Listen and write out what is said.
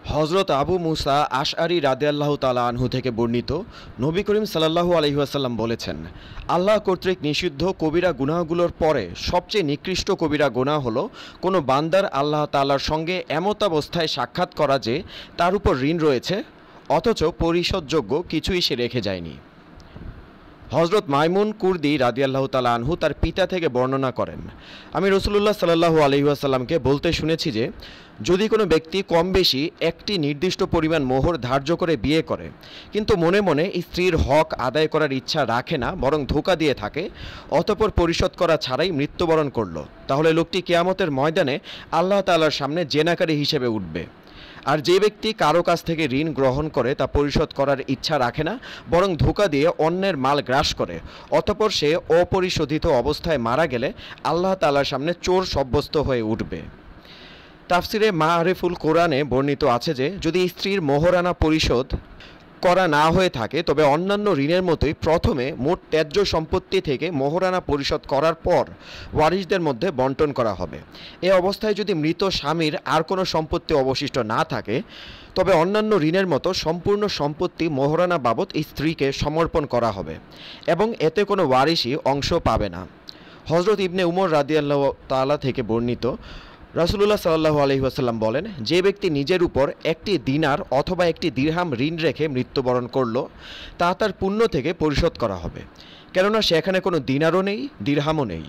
হজরত আবু মুসা আশআরী রাদিয়াল্লাহু তাআলা আনহু থেকে বর্ণিত, নবী করিম সাল্লাল্লাহু আলাইহি ওয়াসাল্লাম বলেছেন, আল্লাহ কর্তৃক নিষিদ্ধ কবিরা গুনাহগুলোর পরে সবচেয়ে নিকৃষ্ট কবিরা গুনাহ হলো কোনো বান্দার আল্লাহ তাআলার সঙ্গে এমতাবস্থায় সাক্ষাৎ করা যে তার উপর ঋণ রয়েছে অথচ পরিশোধযোগ্য কিছুই সে রেখে যায়নি। হজরত মাইমুন কুর্দি রাদিয়াল্লাহু তাআলা আনহু তার পিতা থেকে বর্ণনা করেন, আমি রাসূলুল্লাহ সাল্লাল্লাহু আলাইহি ওয়াসাল্লামকে বলতে শুনেছি যে যদি কোনো ব্যক্তি কম বেশি একটি নির্দিষ্ট পরিমাণ মোহর ধার্য করে বিয়ে করে কিন্তু মনে মনে স্ত্রীর হক আদায় করার ইচ্ছা রাখে না বরং ধোঁকা দিয়ে থাকে, অতঃপর পরিশোধ করা ছাড়াই মৃত্যুবরণ করল, তাহলে লোকটি কিয়ামতের ময়দানে আল্লাহ তাআলার সামনে জেনাকারী হিসেবে উঠবে। আর যে ব্যক্তি কারো কাছ থেকে ঋণ গ্রহণ করে তা পরিশোধ করার ইচ্ছা রাখে না বরং ধোঁকা দিয়ে অন্যের মাল গ্রাস করে অতঃপর সে অপরিশোধিত অবস্থায় মারা গেলে আল্লাহ তাআলার সামনে চোর সাব্যস্ত হয়ে উঠবে। তাফসিরে মাআরিফুল কোরআনে বর্ণিত আছে যে যদি স্ত্রীর মোহরানা পরিশোধ করা না হয়ে থাকে তবে অন্যান্য ঋণের মতোই প্রথমে মোট ত্যায্য সম্পত্তি থেকে মোহরানা পরিশোধ করার পর ওয়ারিশদের মধ্যে বন্টন করা হবে। এ অবস্থায় যদি মৃত স্বামীর আর কোনো সম্পত্তি অবশিষ্ট না থাকে তবে অন্যান্য ঋণের মতো সম্পূর্ণ সম্পত্তি মোহরানা বাবদ স্ত্রীকে সমর্পণ করা হবে এবং এতে কোনো ওয়ারিশই অংশ পাবে না। হজরত ইবনে উমর রাদিয়াল্লাহু তাআলা থেকে বর্ণিত, রাসূলুল্লাহ সাল্লাল্লাহু আলাইহি ওয়াসাল্লাম বলেন, যে ব্যক্তি নিজের উপর একটি দিনার অথবা একটি দিরহাম ঋণ রেখে মৃত্যুবরণ করল তা তার পুণ্য থেকে পরিশোধ করা হবে, কেননা সেখানে কোনো দিনারও নেই, দিরহামও নেই।